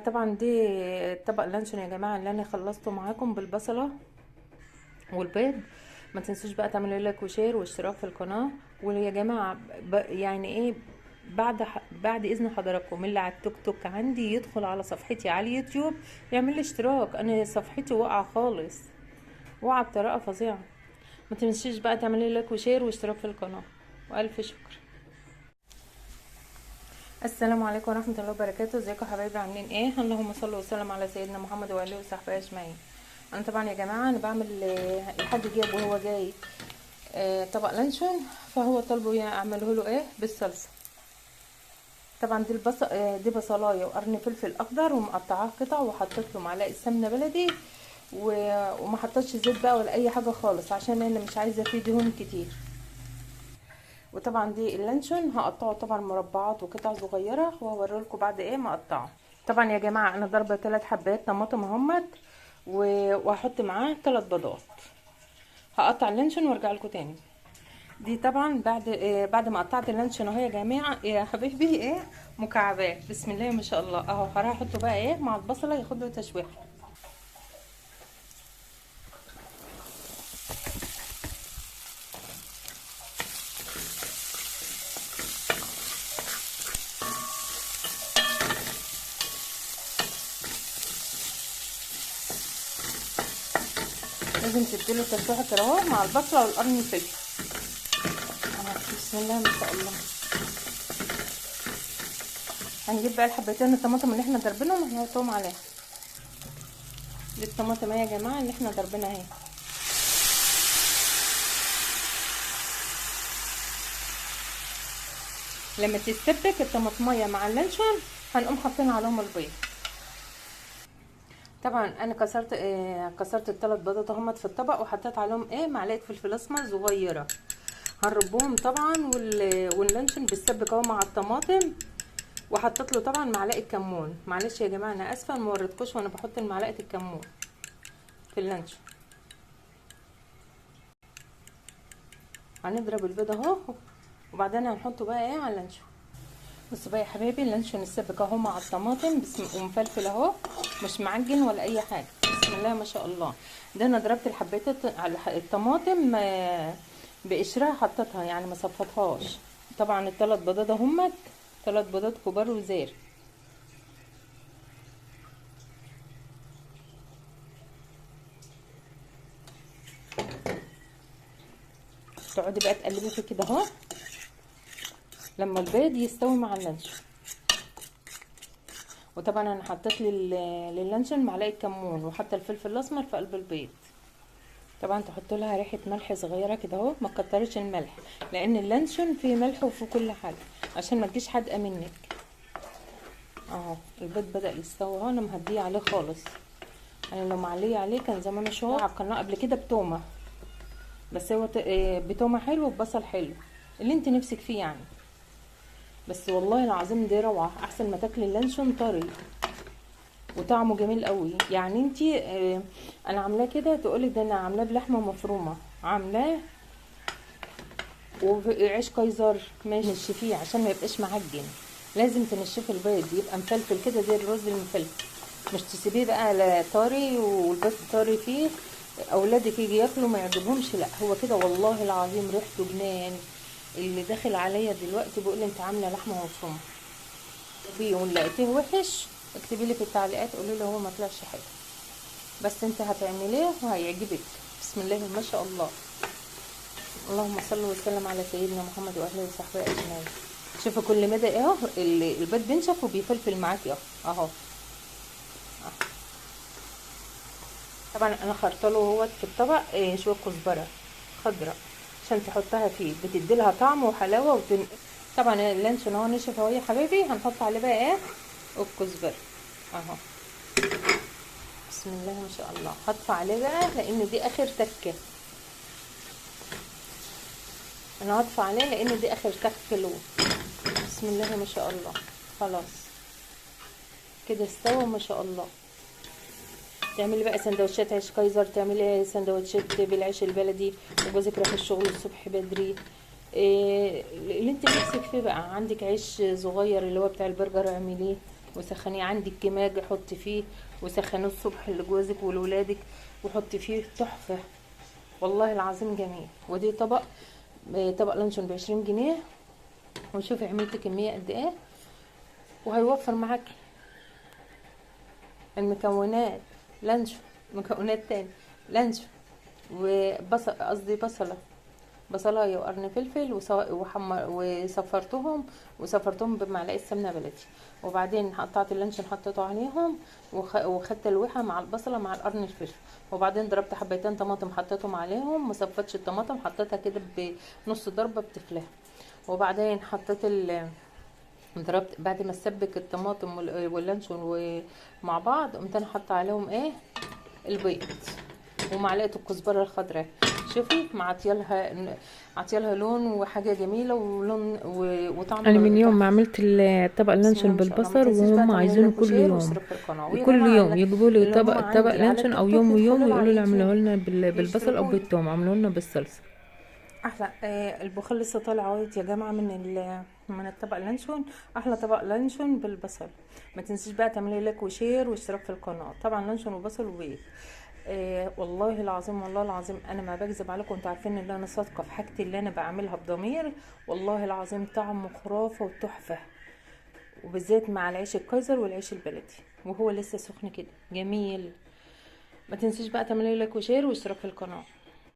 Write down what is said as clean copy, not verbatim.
طبعا دي طبق اللانشون يا جماعه اللي انا خلصته معاكم بالبصله والبيض. ما تنسوش بقى تعملوا لايك وشير واشتراك في القناه. ويا جماعه يعني ايه، بعد اذن حضراتكم اللي على التيك توك عندي يدخل على صفحتي على اليوتيوب يعمل لي اشتراك. انا صفحتي واقعه خالص، واقعه بطريقه فظيعه. ما تنسيش بقى تعملي لايك وشير واشتراك في القناه. والف شكر. السلام عليكم ورحمه الله وبركاته. ازيكم يا حبايبي، عاملين ايه؟ اللهم صل وسلم على سيدنا محمد واله وصحبه اجمعين. انا طبعا يا جماعه انا بعمل الحاج جاب وهو جاي طبق لانشون، فهو طلبه اعمله له ايه بالصلصه. طبعا دي البصل دي بصلايه وقرن فلفل اخضر ومقطعاه قطع، وحطيت له معلقه سمنه بلدي وما حطيتش زيت بقى ولا اي حاجه خالص عشان انا مش عايزه فيه دهون كتير. وطبعا دي اللانشون هقطعه طبعا مربعات وقطع صغيره وهوريلكم بعد ايه ما اقطعه. طبعا يا جماعه انا ضاربه 3 حبات طماطم اهمت وهحط معاه 3 بيضات. هقطع اللانشون وارجع لكم تاني. دي طبعا بعد ما قطعت اللانشون اهو يا جماعه يا حبيبي ايه مكعبات. بسم الله ما شاء الله اهو. هروح احطه بقى ايه مع البصله ياخد له تشويحه. لازم تديله تشويحه كده اهو مع البصله والقرن الفلفل. بسم الله ما شاء الله. هنجيب بقى الحبتين الطماطم اللي احنا ضربينهم وهنحطهم عليها. دي الطماطم اهي يا جماعه اللي احنا ضربينها اهي. لما تتسبك الطماطميه مع اللانشون هنقوم حاطين عليهم البيض. طبعا انا كسرت الثلاث بيضات اهمت في الطبق وحطيت عليهم ايه معلقه فلفل اسمر صغيره. هنربهم طبعا واللانشون بيتسبك اهو مع الطماطم. وحطيت له طبعا معلقه كمون. معلش يا جماعه انا اسفه ما وريتكوش وانا بحط معلقه الكمون في اللانشون. هنضرب البيض اهو وبعدين هنحطه بقى ايه على اللانشون. بصوا بقى يا حبايبي اللانشون السبك اهو مع الطماطم ومفلفل اهو، مش معجن ولا اي حاجه. بسم الله ما شاء الله. ده انا ضربت الطماطم بقشرها حطيتها يعني ما صفطهاش. طبعا الثلاث بيضات اهمت 3 بيضات كبار وزير. تقعدي بقى تقلبي في كده اهو لما البيض يستوي مع اللانشون. وطبعا انا حطيت للانشون معلقه كمون وحتى الفلفل الاسمر في قلب البيض. طبعا تحط لها ريحه ملح صغيره كده اهو، ما تكترش الملح لان اللانشون فيه ملح وفيه كل حاجه عشان ما تجيش حادقه منك. اهو البيض بدا يستوي اهو. انا مهديه عليه خالص. انا لو معليه عليه كان زمانه شويه. عقلناه قبل كده بتومه، بس هو بتومه حلو وبصل حلو اللي انت نفسك فيه يعني. بس والله العظيم دي روعه، احسن ما تاكلي اللانشون طري وطعمه جميل قوي. يعني انتي انا عاملاه كده تقولي ده انا عاملاه بلحمه مفرومه، عاملاه وعيش كايزر ماشي نشفيه عشان ما يبقاش معجن. لازم تنشفي البيض يبقى مفلفل كده زي الرز المفلفل، مش تسيبيه بقى لا طري والبيض طري فيه اولادك يجي ياكلوا ما يعجبهمش. لا هو كده والله العظيم ريحته جنان. اللي داخل عليا دلوقتي بيقول لي انت عامله لحمه مفرومه فيه ولقيتيه وحش اكتبي لي في التعليقات قولي لي هو ما طلعش حلو، بس انت هتعمليه وهيعجبك. بسم الله ما شاء الله. اللهم صل وسلم على سيدنا محمد واهله وصحبه اجمعين. شوفوا كل مدى اهو البيض بينشف وبيفلفل معاكي اهو. طبعا انا خرطله اهوت في الطبق شويه كزبره خضراء عشان تحطها فيه بتدي لها طعم وحلاوه طبعا اللانشون اهو نشف اهو يا حبايبي. هنحط عليه بقى ايه الكزبره اهو. بسم الله ما شاء الله. هطفي عليه بقى لان دي اخر تكه. انا هطفي عليه لان دي اخر تكه له. بسم الله ما شاء الله. خلاص كده استوى ما شاء الله. تعملي بقى سندوتشات عيش كايزر، تعملي سندوتشات بالعيش البلدي وجوزك رايح الشغل الصبح بدري. اللي انت نفسك فيه بقى. عندك عيش صغير اللي هو بتاع البرجر اعمليه وسخنيه عندك كماج حطي فيه، وسخنيه الصبح لجوزك ولولادك وحطي فيه تحفه، والله العظيم جميل. ودي طبق، طبق لانشون ب20 جنيه، وشوفي عملت كميه قد ايه، وهيوفر معاكي المكونات. لانشون، مكونات تاني لانشون وبصل، قصدي بصلايه وقرن فلفل وصفرتهم بمعلقه سمنه بلدي، وبعدين قطعت اللانشون حطيته عليهم، وخدت الوحه مع البصله مع القرن الفلفل، وبعدين ضربت حبيتين طماطم حطيتهم عليهم، ما صفتش الطماطم، حطيتها كده بنص ضربه بتفلها، وبعدين ضربت بعد ما اسبك الطماطم واللانشون مع بعض، قمت انا حاطه عليهم ايه، البيض ومعلقه الكزبره الخضراء. شوفي عطيالها لون وحاجه جميله ولون وطعم انا من يوم ما تحفه. عملت طبق بسم الله اللانشون ما شاء الله. ما بالبصل تنسيش بقى وهم تعملي عايزينه لايك كل وشير يوم، واشتراك في القناه. ويا كل جماعه يوم يجيبوا لي اللي هم طبق عندي على لانشون، او التيك توك يوم ويوم يدخلوا على يقولوا لي اعملوه اليوتيوب لنا بالبصل او يشتركوا لي. بالثوم، عملوه لنا بالصلصه. احلى البخار لسه طالع اهوت يا جماعه من الطبق اللانشون، احلى طبق لانشون بالبصل. ما تنسيش بقى تعملي لايك وشير واشتراك في القناه. طبعا لانشون وبصل وبيض. والله العظيم، والله العظيم انا ما بكذب عليكم، انتوا عارفين ان انا صادقه في حاجتي اللي انا بعملها بضمير. والله العظيم طعمه خرافه وتحفه، وبالذات مع العيش الكايزر والعيش البلدي وهو لسه سخن كده جميل. ما تنسيش بقى تعملي لايك وشير واشتراك في القناه.